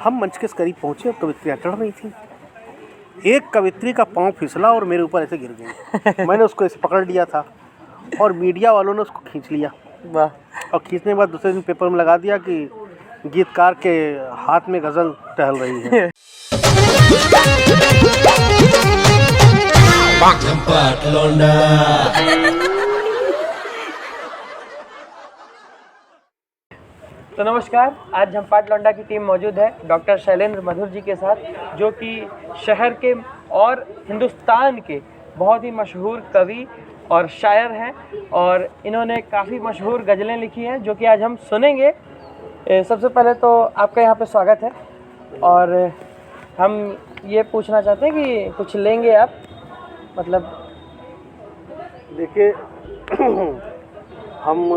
हम मंच के करीब पहुँचे, कवित्रियाँ चढ़ रही थी। एक कवित्री का पाँव फिसला और मेरे ऊपर ऐसे गिर गई। मैंने उसको ऐसे पकड़ लिया था और मीडिया वालों ने उसको खींच लिया। वाह। और खींचने के बाद दूसरे दिन पेपर में लगा दिया कि गीतकार के हाथ में गज़ल टहल रही है। झंपाट लौंडा। तो नमस्कार, आज झंपाट लौंडा की टीम मौजूद है डॉक्टर शैलेंद्र मधुर जी के साथ, जो कि शहर के और हिंदुस्तान के बहुत ही मशहूर कवि और शायर हैं और इन्होंने काफ़ी मशहूर गज़लें लिखी हैं जो कि आज हम सुनेंगे। सबसे पहले तो आपका यहाँ पे स्वागत है और हम ये पूछना चाहते हैं कि कुछ लेंगे आप, मतलब देखिए हम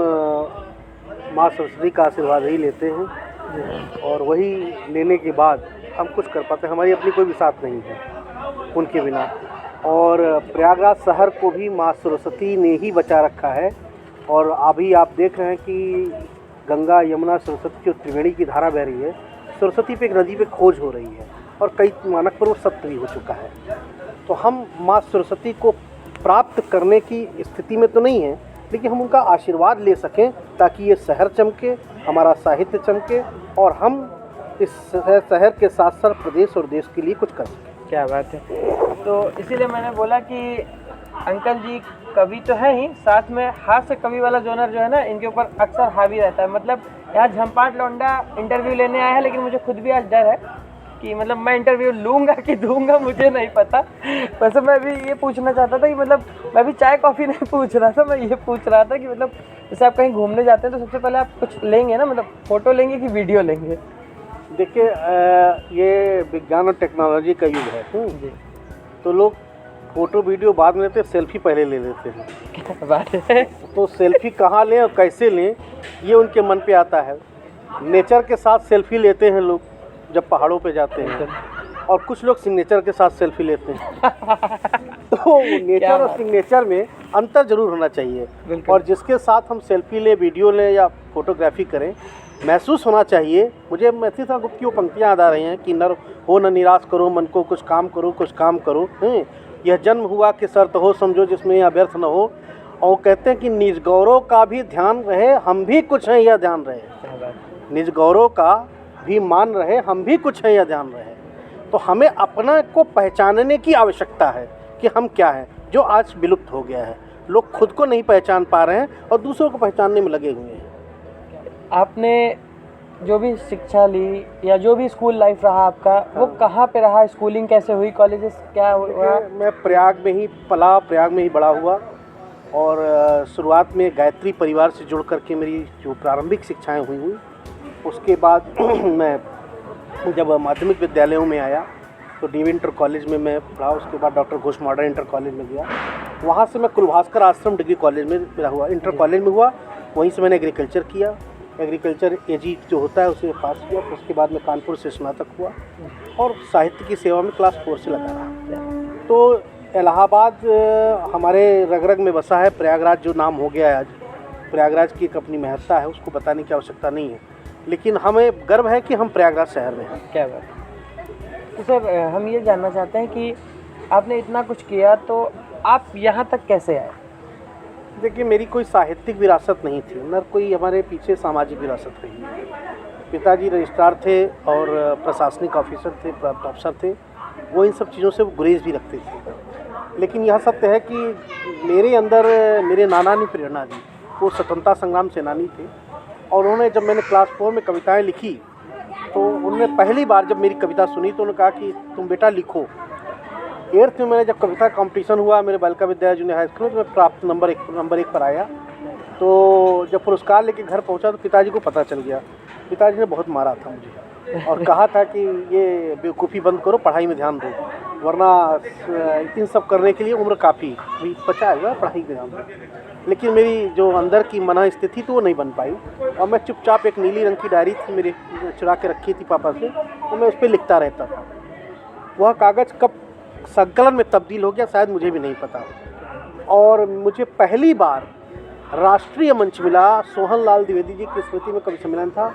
माँ सरस्वती का आशीर्वाद ही लेते हैं और वही लेने के बाद हम कुछ कर पाते हैं। हमारी अपनी कोई भी साथ नहीं है उनके बिना। और प्रयागराज शहर को भी माँ सरस्वती ने ही बचा रखा है। और अभी आप देख रहे हैं कि गंगा यमुना सरस्वती जो त्रिवेणी की धारा बह रही है, सरस्वती पे एक नदी पे खोज हो रही है और कई मानक पर वो सत्य भी हो चुका है। तो हम माँ सरस्वती को प्राप्त करने की स्थिति में तो नहीं है, लेकिन हम उनका आशीर्वाद ले सकें ताकि ये शहर चमके, हमारा साहित्य चमके और हम इस शहर के साथ साथ प्रदेश और देश के लिए कुछ कर सकें। क्या बात है। तो इसीलिए मैंने बोला कि अंकल जी कवि तो है ही, साथ में हास्य कवि वाला जोनर जो है ना, इनके ऊपर अक्सर हावी रहता है। मतलब यहाँ झंपाट लौंडा इंटरव्यू लेने आया है, लेकिन मुझे खुद भी आज डर है कि मतलब मैं इंटरव्यू लूँगा कि दूंगा, मुझे नहीं पता। वैसे मैं भी ये पूछना चाहता था कि मतलब मैं भी चाय कॉफ़ी नहीं पूछ रहा था, मैं ये पूछ रहा था कि मतलब जैसे आप कहीं घूमने जाते हैं तो सबसे पहले आप कुछ लेंगे ना, मतलब फ़ोटो लेंगे कि वीडियो लेंगे? देखिए ये विज्ञान और टेक्नोलॉजी का युग है जी। तो लोग फ़ोटो वीडियो बाद में लेते हैं, सेल्फी पहले ले लेते हैं। क्या बात है। तो सेल्फी कहाँ लें और कैसे लें ये उनके मन पे आता है। नेचर के साथ सेल्फी लेते हैं लोग जब पहाड़ों पे जाते हैं, और कुछ लोग सिग्नेचर के साथ सेल्फी लेते हैं। तो नेचर और सिग्नेचर में अंतर जरूर होना चाहिए। और जिसके साथ हम सेल्फी लें, वीडियो लें या फोटोग्राफी करें, महसूस होना चाहिए। मुझे मैथिली था गुप्त की वो पंक्तियाँ याद आ रही हैं कि नर हो न निराश करो मन को, कुछ काम करो कुछ काम करो। यह जन्म हुआ कि शर्त हो समझो जिसमें यह व्यर्थ न हो। और कहते हैं कि निज गौरव का भी ध्यान रहे, हम भी कुछ हैं यह ध्यान रहे। निज गौरव का भी मान रहे, हम भी कुछ हैं यह ध्यान रहे। तो हमें अपना को पहचानने की आवश्यकता है कि हम क्या हैं, जो आज विलुप्त हो गया है। लोग खुद को नहीं पहचान पा रहे हैं और दूसरों को पहचानने में लगे हुए हैं। आपने जो भी शिक्षा ली या जो भी स्कूल लाइफ रहा आपका, वो कहाँ पे रहा? स्कूलिंग कैसे हुई? कॉलेजेस क्या हुआ? मैं प्रयाग में ही पला, प्रयाग में ही बड़ा हुआ। और शुरुआत में गायत्री परिवार से जुड़ करके मेरी जो प्रारंभिक शिक्षाएं हुई। उसके बाद मैं जब माध्यमिक विद्यालयों में आया तो डीवी इंटर कॉलेज में मैं पढ़ा। उसके बाद doctor Ghosh modern inter college में गया। वहाँ से मैं कुलभास्कर आश्रम डिग्री कॉलेज में मेरा हुआ, इंटर कॉलेज में हुआ। वहीं से मैंने एग्रीकल्चर किया। एग्रीकल्चर एजी जो होता है उसे पास किया। फिर उसके बाद मैं कानपुर से स्नातक हुआ और साहित्य की सेवा में क्लास 4 से लगा रहा। तो इलाहाबाद हमारे रग रग में बसा है। प्रयागराज जो नाम हो गया है आज, प्रयागराज की एक अपनी महत्ता है, उसको बताने की आवश्यकता नहीं है, लेकिन हमें गर्व है कि हम प्रयागराज शहर में हैं। क्या बात। तो सर हम ये जानना चाहते हैं कि आपने इतना कुछ किया तो आप यहाँ तक कैसे आए? देखिए मेरी कोई साहित्यिक विरासत नहीं थी, न कोई हमारे पीछे सामाजिक विरासत रही। पिताजी रजिस्ट्रार थे और प्रशासनिक ऑफिसर थे, अफसर थे। वो इन सब चीज़ों से गुरेज भी रखते थे। लेकिन यह सत्य है कि मेरे अंदर मेरे नाना ने प्रेरणा दी। वो स्वतंत्रता संग्राम सेनानी थे और उन्होंने जब मैंने क्लास 4 में कविताएं लिखी तो उन्होंने पहली बार जब मेरी कविता सुनी तो उन्होंने कहा कि तुम बेटा लिखो। 8th में मैंने जब कविता कंपटीशन हुआ मेरे Balika Vidyalaya junior high school में, तो मैं प्राप्त नंबर 1 पर आया। तो जब पुरस्कार लेके घर पहुंचा तो पिताजी को पता चल गया। पिताजी ने बहुत मारा था मुझे और कहा था कि ये बेवकूफ़ी बंद करो, पढ़ाई में ध्यान दो, वरना इन सब करने के लिए उम्र काफ़ी अभी बचा है, पढ़ाई में ध्यान दो। लेकिन मेरी जो अंदर की मन स्थिति थी वो नहीं बन पाई और मैं चुपचाप, एक नीली रंग की डायरी थी मेरे, चुरा के रखी थी पापा से, तो मैं उस पर लिखता रहता था। वह कागज़ कब संकलन में तब्दील हो गया शायद मुझे भी नहीं पता। और मुझे पहली बार राष्ट्रीय मंच मिला। सोहन लाल द्विवेदी जी की स्मृति में कवि सम्मेलन था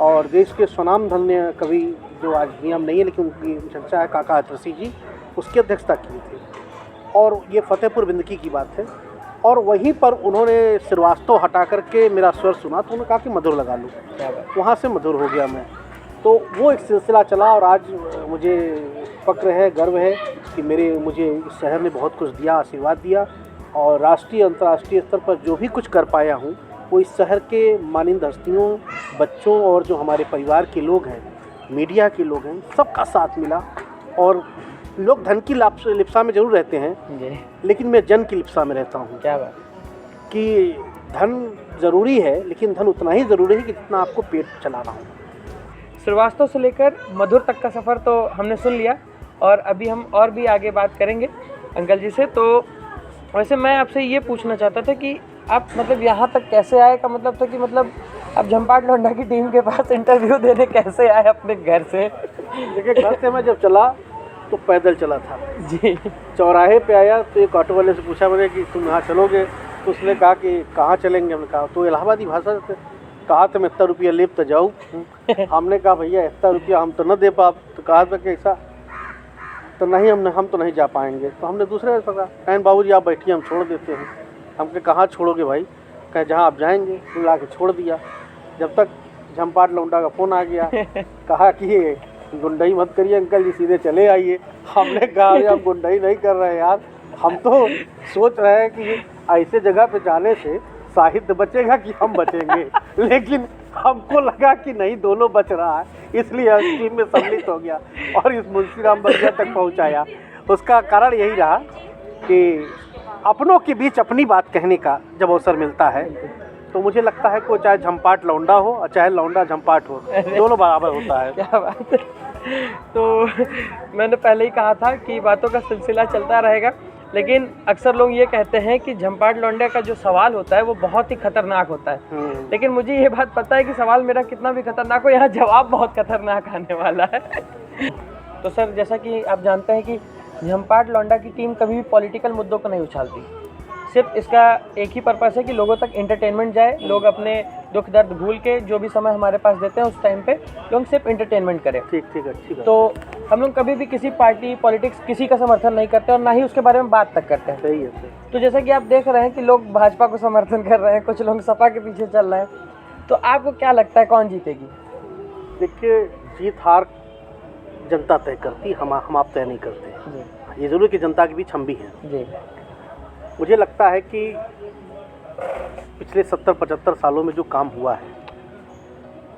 और देश के स्वनामधन्य कवि जो आज नियम नहीं है लेकिन उनकी चर्चा है, काका हाथरसी जी, उसकी अध्यक्षता की थी। और ये फतेहपुर बिंदकी की बात है। और वहीं पर उन्होंने श्रीवास्तव हटा करके मेरा स्वर सुना तो उन्होंने कहा कि मधुर लगा लूँ, वहाँ से मधुर हो गया मैं। तो वो एक सिलसिला चला और आज मुझे फ़क्र है, गर्व है कि मुझे इस शहर ने बहुत कुछ दिया, आशीर्वाद दिया। और राष्ट्रीय अंतर्राष्ट्रीय स्तर पर जो भी कुछ कर पाया हूँ वो इस शहर के मानिंद हस्तियों, बच्चों और जो हमारे परिवार के लोग हैं, मीडिया के लोग हैं, सबका साथ मिला। और लोग धन की लिप्सा में ज़रूर रहते हैं लेकिन मैं जन की लिप्सा में रहता हूँ। क्या बात कि धन ज़रूरी है लेकिन धन उतना ही ज़रूरी है कि जितना आपको पेट चलाना हो। श्रीवास्तव से लेकर मधुर तक का सफ़र तो हमने सुन लिया और अभी हम और भी आगे बात करेंगे अंकल जी से। तो वैसे मैं आपसे ये पूछना चाहता था कि आप मतलब यहाँ तक कैसे आए, का मतलब था कि मतलब आप झंपाट लोंडा की टीम के पास इंटरव्यू देने कैसे आए अपने घर से? देखिए, घर से मैं जब चला तो पैदल चला था जी। चौराहे पे आया तो एक ऑटो वाले से पूछा मैंने कि तुम यहाँ चलोगे, तो उसने कहा कि कहाँ चलेंगे। हमने कहा तो इलाहाबादी भाषा से कहा तो मैं इतना रुपया लेप तो जाऊँ। हमने कहा भैया इतना रुपया हम तो न दे पाप। तो कहा था कि ऐसा तो नहीं, हम तो नहीं जा पाएंगे। तो हमने दूसरे से पकड़ा, कहें बाबूजी आप बैठिए हम छोड़ देते हैं। हमने कहाँ छोड़ोगे भाई? कहें जहाँ आप जाएंगे। तो ला के छोड़ दिया। जब तक झंपाट लौंडा का फ़ोन आ गया, कहा कि गुंडाई मत करिए अंकल जी, सीधे चले आइए। हमने कहा हम गुंडाई नहीं कर रहे हैं यार, हम तो सोच रहे हैं कि ऐसे जगह पे जाने से साहित्य बचेगा कि हम बचेंगे। लेकिन हमको लगा कि नहीं, दोनों बच रहा है, इसलिए हम टीम में सम्मिलित हो गया और इस मुंशीराम बगिया तक पहुंचाया। उसका कारण यही रहा कि अपनों के बीच अपनी बात कहने का जब अवसर मिलता है तो मुझे लगता है कि चाहे झंपाट लौंडा हो और चाहे लौंडा झंपाट हो, दोनों बराबर होता है। क्या बात है। तो मैंने पहले ही कहा था कि बातों का सिलसिला चलता रहेगा, लेकिन अक्सर लोग ये कहते हैं कि झंपाट लौंडे का जो सवाल होता है वो बहुत ही खतरनाक होता है। लेकिन मुझे ये बात पता है कि सवाल मेरा कितना भी खतरनाक हो, यहाँ जवाब बहुत खतरनाक आने वाला है। तो सर, जैसा कि आप जानते हैं कि झंपाट लौंडा की टीम कभी भी पॉलिटिकल मुद्दों को नहीं उछालती। सिर्फ इसका एक ही पर्पस है कि लोगों तक एंटरटेनमेंट जाए, लोग अपने दुख दर्द भूल के जो भी समय हमारे पास देते हैं उस टाइम पे लोग सिर्फ एंटरटेनमेंट करें। ठीक है। तो हम लोग कभी भी किसी पार्टी पॉलिटिक्स किसी का समर्थन नहीं करते और ना ही उसके बारे में बात तक करते हैं। सही है। तो जैसा कि आप देख रहे हैं कि लोग भाजपा को समर्थन कर रहे हैं, कुछ लोग सपा के पीछे चल रहे हैं, तो आपको क्या लगता है कौन जीतेगी? देखिए, जीत हार जनता तय करती, हम आप तय नहीं करते। ये जरूर कि जनता के बीच हम भी हैं जी। मुझे लगता है कि पिछले 70-75 सालों में जो काम हुआ है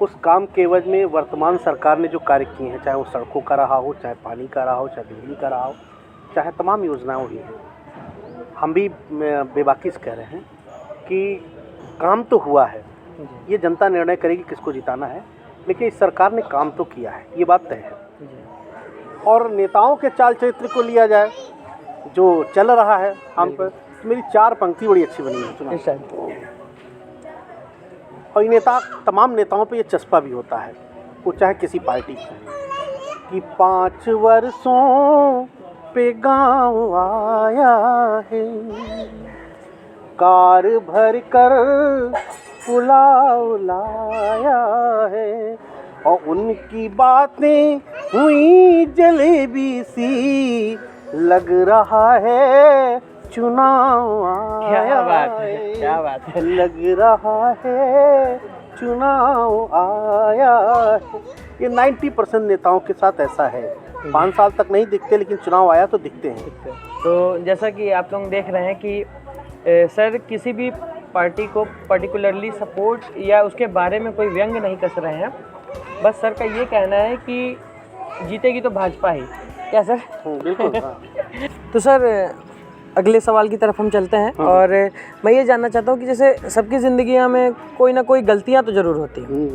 उस काम के एवज में वर्तमान सरकार ने जो कार्य किए हैं, चाहे वो सड़कों का रहा हो, चाहे पानी का रहा हो, चाहे बिजली का रहा हो, चाहे तमाम योजनाएं हुई हैं, हम भी बेबाकी से कह रहे हैं कि काम तो हुआ है। ये जनता निर्णय करेगी किसको जिताना है, लेकिन इस सरकार ने काम तो किया है, ये बात तय है। और नेताओं के चाल चरित्र को लिया जाए जो चल रहा है हम पर, तो मेरी 4 पंक्ति बड़ी अच्छी बनी है चुनाव। और ये तमाम नेताओं पे ये चस्पा भी होता है, वो चाहे किसी पार्टी की, कि 5 वर्षों पे गाँव आया है, कार भर कर पुलाव लाया है, और उनकी बातें हुई जलेबी सी, लग रहा है चुनाव आया। क्या बात है। लग रहा है चुनाव आया है। ये 90% नेताओं के साथ ऐसा है। 5 साल तक नहीं दिखते, लेकिन चुनाव आया तो दिखते हैं। तो जैसा कि आप लोग देख रहे हैं कि सर किसी भी पार्टी को पर्टिकुलरली सपोर्ट या उसके बारे में कोई व्यंग नहीं कस रहे हैं, बस सर का ये कहना है कि जीतेगी तो भाजपा ही। क्या सर? बिल्कुल। तो सर अगले सवाल की तरफ हम चलते हैं। और मैं ये जानना चाहता हूँ कि जैसे सबकी ज़िंदगी में कोई ना कोई गलतियाँ तो ज़रूर होती हैं,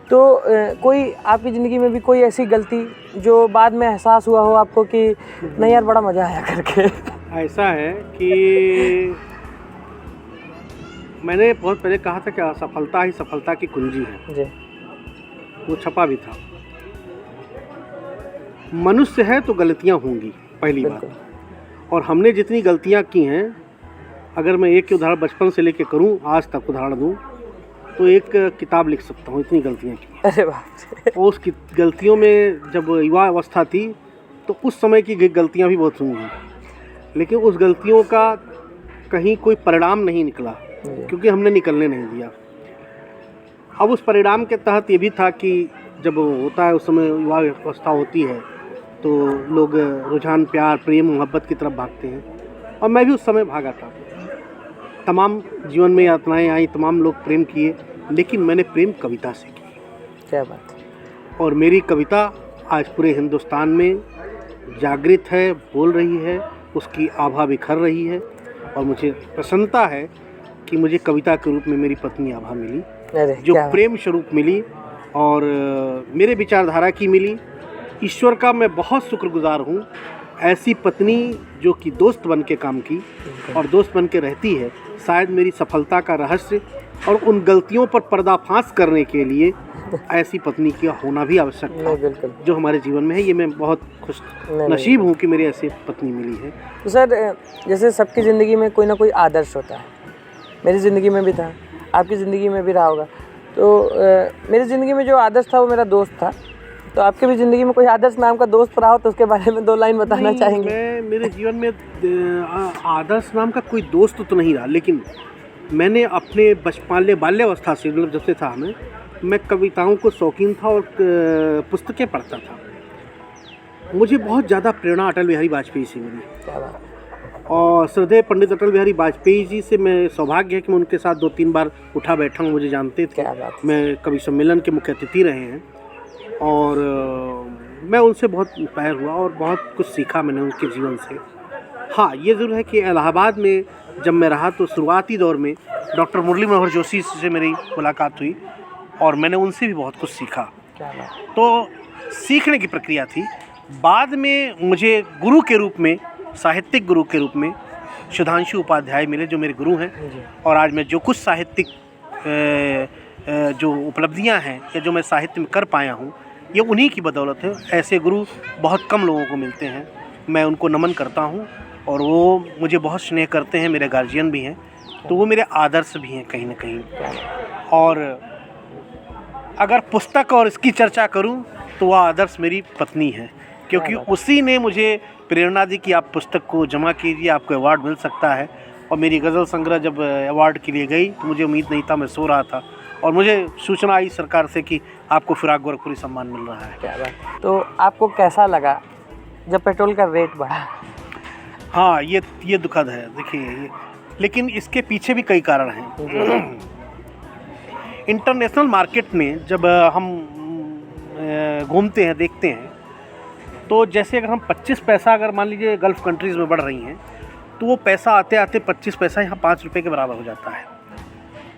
तो कोई आपकी ज़िंदगी में भी कोई ऐसी गलती जो बाद में एहसास हुआ हो आपको कि नहीं यार बड़ा मज़ा आया करके? ऐसा है कि मैंने बहुत पहले कहा था कि असफलता ही सफलता की कुंजी है जी। वो छपा भी था। मनुष्य है तो गलतियां होंगी, पहली बात। और हमने जितनी गलतियां की हैं, अगर मैं एक की उदाहरण बचपन से लेके करूं आज तक उदाहरण दूं, तो एक किताब लिख सकता हूँ, इतनी गलतियाँ की। अरे बाप रे। उस गलतियों में जब युवा अवस्था थी तो उस समय की गलतियाँ भी बहुत हुई हैं, लेकिन उस गलतियों का कहीं कोई परिणाम नहीं निकला क्योंकि हमने निकलने नहीं दिया। अब उस परिणाम के तहत ये भी था कि जब होता है उस समय युवा अवस्था होती है तो लोग रुझान, प्यार, प्रेम, मोहब्बत की तरफ भागते हैं और मैं भी उस समय भागा था। तमाम जीवन में यातनाएं आई, तमाम लोग प्रेम किए, लेकिन मैंने प्रेम कविता से की। क्या बात है। और मेरी कविता आज पूरे हिंदुस्तान में जागृत है, बोल रही है, उसकी आभा बिखर रही है और मुझे प्रसन्नता है कि मुझे कविता के रूप में मेरी पत्नी आभा मिली, अरे जो क्या प्रेम स्वरूप मिली और मेरे विचारधारा की मिली। ईश्वर का मैं बहुत शुक्रगुजार हूँ, ऐसी पत्नी जो कि दोस्त बन के काम की और दोस्त बन के रहती है। शायद मेरी सफलता का रहस्य और उन गलतियों पर पर्दाफाश करने के लिए ऐसी पत्नी का होना भी आवश्यक नहीं, था, बिल्कुल। जो हमारे जीवन में है। ये मैं बहुत खुश नसीब हूँ कि मेरी ऐसी पत्नी मिली है। तो सर, जैसे सबकी ज़िंदगी में कोई ना कोई आदर्श होता है, मेरी ज़िंदगी में भी था, आपकी ज़िंदगी में भी रहा होगा। तो मेरी ज़िंदगी में जो आदर्श था वो मेरा दोस्त था। तो आपकी भी ज़िंदगी में कोई आदर्श नाम का दोस्त रहा हो तो उसके बारे में 2 लाइन बताना चाहेंगे? मैं मेरे जीवन में आदर्श नाम का कोई दोस्त तो नहीं रहा, लेकिन मैंने अपने बाल्यावस्था से, मतलब जब से था मैं कविताओं को शौकीन था और पुस्तकें पढ़ता था। मुझे बहुत ज़्यादा प्रेरणा अटल बिहारी वाजपेयी से मिली। क्या बात। और श्रद्धेय पंडित अटल बिहारी वाजपेयी जी से मैं सौभाग्य है कि मैं उनके साथ 2-3 बार उठा बैठा हूँ, मुझे जानते थे। क्या बात। मैं कवि सम्मेलन के मुख्य अतिथि रहे हैं और मैं उनसे बहुत इंस्पायर हुआ और बहुत कुछ सीखा मैंने उनके जीवन से। हाँ, ये ज़रूर है कि इलाहाबाद में जब मैं रहा तो शुरुआती दौर में डॉक्टर मुरली मनोहर जोशी से मेरी मुलाकात हुई और मैंने उनसे भी बहुत कुछ सीखा। क्या बात। तो सीखने की प्रक्रिया थी। बाद में मुझे गुरु के रूप में, साहित्यिक गुरु के रूप में सुधांशु उपाध्याय मिले, जो मेरे गुरु हैं। और आज मैं जो कुछ साहित्यिक जो उपलब्धियां हैं या जो मैं साहित्य में कर पाया हूं, ये उन्हीं की बदौलत है। ऐसे गुरु बहुत कम लोगों को मिलते हैं। मैं उनको नमन करता हूं और वो मुझे बहुत स्नेह करते हैं, मेरे गार्जियन भी हैं, तो वो मेरे आदर्श भी हैं कहीं ना कहीं। और अगर पुस्तक और इसकी चर्चा करूं तो वह आदर्श मेरी पत्नी है, क्योंकि उसी ने मुझे प्रेरणा दी कि आप पुस्तक को जमा कीजिए, आपको अवार्ड मिल सकता है। और मेरी गज़ल संग्रह जब अवार्ड के लिए गई तो मुझे उम्मीद नहीं था, मैं सो रहा था और मुझे सूचना आई सरकार से कि आपको फिराक गोरखपुरी सम्मान मिल रहा है। क्या बात। तो आपको कैसा लगा जब पेट्रोल का रेट बढ़ा? हाँ, ये दुखद है। देखिए ये, लेकिन इसके पीछे भी कई कारण हैं। इंटरनेशनल मार्केट में जब हम घूमते हैं, देखते हैं, तो जैसे अगर हम 25 पैसा अगर मान लीजिए गल्फ़ कंट्रीज़ में बढ़ रही हैं, तो वो पैसा आते आते 25 पैसा यहाँ 5 रुपये के बराबर हो जाता है।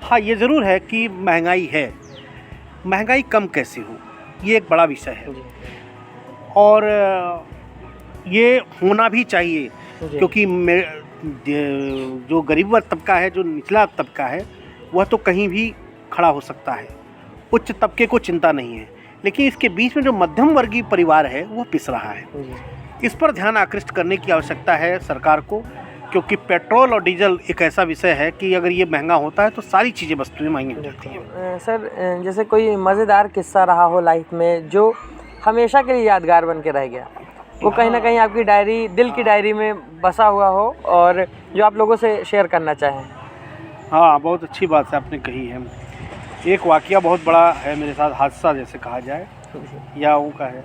हाँ, ये ज़रूर है कि महंगाई है। महंगाई कम कैसे हो, ये एक बड़ा विषय है और ये होना भी चाहिए, क्योंकि जो गरीब वर्ग तबका है, जो निचला तबका है, वह तो कहीं भी खड़ा हो सकता है। उच्च तबके को चिंता नहीं है, लेकिन इसके बीच में जो मध्यम वर्गीय परिवार है वो पिस रहा है। इस पर ध्यान आकृष्ट करने की आवश्यकता है सरकार को, क्योंकि पेट्रोल और डीजल एक ऐसा विषय है कि अगर ये महंगा होता है तो सारी चीज़ें, वस्तुएं महंगी हो जाती हैं। सर, जैसे कोई मज़ेदार किस्सा रहा हो लाइफ में जो हमेशा के लिए यादगार बन के रह गया, वो कहीं ना कहीं आपकी डायरी, दिल की डायरी में बसा हुआ हो और जो आप लोगों से शेयर करना चाहें? हाँ, बहुत अच्छी बात है आपने कही है। एक वाक़या बहुत बड़ा है मेरे साथ, हादसा जैसे कहा जाए या वो का है।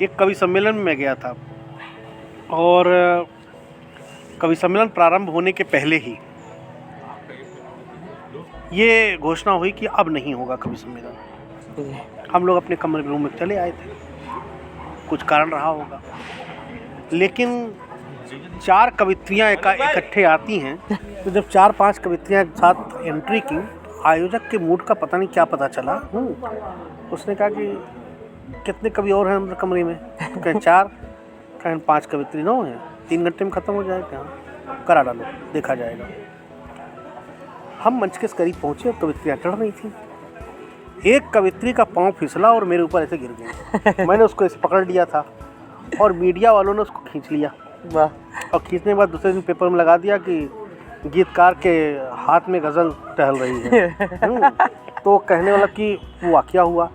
एक कवि सम्मेलन में मैं गया था और कवि सम्मेलन प्रारंभ होने के पहले ही ये घोषणा हुई कि अब नहीं होगा कवि सम्मेलन। हम लोग अपने कमरे रूम में चले आए थे, कुछ कारण रहा होगा, लेकिन 4 कवित्रियाँ इकट्ठे आती हैं। तो जब 4-5 कवित्रियाँ एक साथ एंट्री की, आयोजक के मूड का पता नहीं क्या पता चला। उसने कहा कि कितने कवि और हैं अंदर कमरे में? कहें 4, कहें 5 कवित्री 9 हैं, 3 घंटे में ख़त्म हो जाएगा। हाँ, करा डालो, देखा जाएगा। हम मंच के करीब पहुँचे और कवित्रियाँ चढ़ रही थी। एक कवित्री का पाँव फिसला और मेरे ऊपर ऐसे गिर गया। मैंने उसको ऐसे पकड़ लिया था और मीडिया वालों ने उसको खींच लिया। वाह। और खींचने के बाद दूसरे दिन पेपर में लगा दिया कि गीतकार के हाथ में गज़ल टहल रही है। तो कहने वाला कि वो वाक़या हुआ।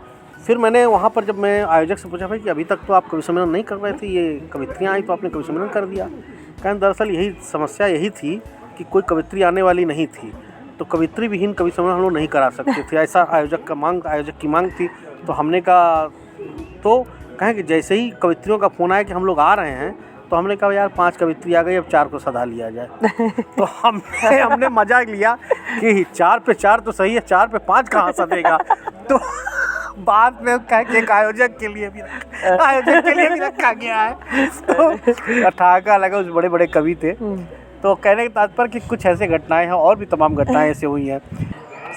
फिर मैंने वहाँ पर जब मैं आयोजक से पूछा भाई कि अभी तक तो आप कवि सम्मेलन नहीं कर रहे थे, ये कवित्रियाँ आई तो आपने कवि सम्मेलन कर दिया। कहने दरअसल यही समस्या यही थी कि कोई कवित्री आने वाली नहीं थी, तो कवित्री विहीन कवि सम्मेलन हम लोग नहीं करा सकते थे, ऐसा आयोजक की मांग थी। तो हमने कहा, तो कहें कि जैसे ही कवित्रियों का फ़ोन आया कि हम लोग आ रहे हैं, तो हमने कहा यार 5 कवित्री आ गई, अब 4 को सधा लिया जाए। तो हमने मजा लिया कि 4 पे 4 तो सही है, 4 पे 5 कहाँ सधेगा। तो बाद में कह के एक आयोजक के लिए भी रखा गया है। तो ठहाका लगा, उस बड़े बड़े कवि थे। तो कहने के तात्पर्य कि कुछ ऐसे घटनाएं हैं और भी तमाम घटनाएं ऐसे हुई हैं।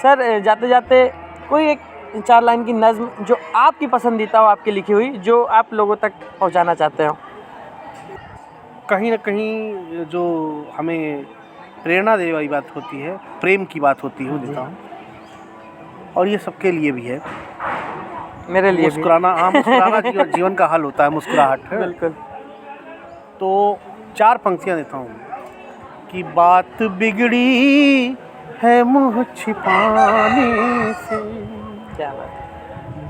सर जाते जाते कोई एक 4 लाइन की नज़्म जो आपकी पसंदीदा हो, आपकी लिखी हुई, जो आप लोगों तक पहुंचाना चाहते हो। कहीं ना कहीं जो हमें प्रेरणा देने वाली बात होती है, प्रेम की बात होती है, वो देता हूँ। और ये सबके लिए भी है, मेरे लिए भी। मुस्कुराना जीवन का हल होता है, मुस्कुराहट है। बिल्कुल। तो 4 पंक्तियाँ देता हूँ कि बात बिगड़ी है मुँह छिपाने से, क्या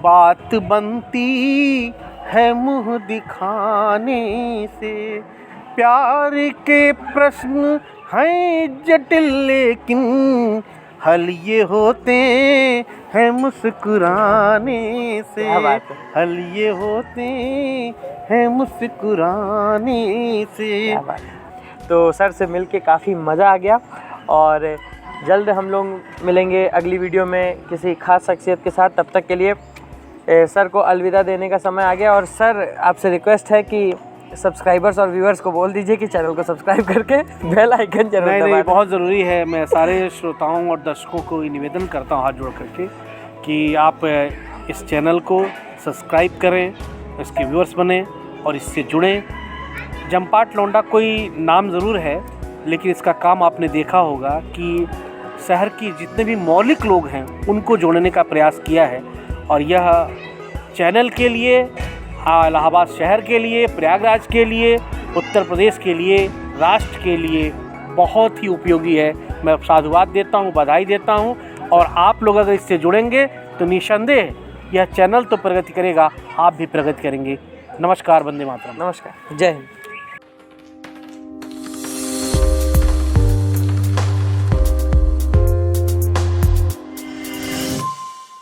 बात बनती है मुँह दिखाने से, प्यार के प्रश्न हैं जटिल लेकिन हल ये होते हैं मुस्कुराने से, हल ये होते हैं मुस्कुराने से। तो सर से मिलके काफ़ी मज़ा आ गया और जल्द हम लोग मिलेंगे अगली वीडियो में किसी खास शख्सियत के साथ। तब तक के लिए सर को अलविदा देने का समय आ गया। और सर आपसे रिक्वेस्ट है कि सब्सक्राइबर्स और व्यूअर्स को बोल दीजिए कि चैनल को सब्सक्राइब करके बेल आइकन जरूर दबाएं। नहीं, बहुत ज़रूरी है। मैं सारे श्रोताओं और दर्शकों को निवेदन करता हूँ हाथ जोड़ करके कि आप इस चैनल को सब्सक्राइब करें, इसके व्यूअर्स बने और इससे जुड़ें। जमपाट लौंडा कोई नाम ज़रूर है, लेकिन इसका काम आपने देखा होगा कि शहर की जितने भी मौलिक लोग हैं उनको जोड़ने का प्रयास किया है। और यह चैनल के लिए, इलाहाबाद शहर के लिए, प्रयागराज के लिए, उत्तर प्रदेश के लिए, राष्ट्र के लिए बहुत ही उपयोगी है। मैं साधुवाद देता हूँ, बधाई देता हूँ। और आप लोग अगर इससे जुड़ेंगे तो निस्संदेह यह चैनल तो प्रगति करेगा, आप भी प्रगति करेंगे। नमस्कार, वंदे मातरम। नमस्कार, जय हिंद।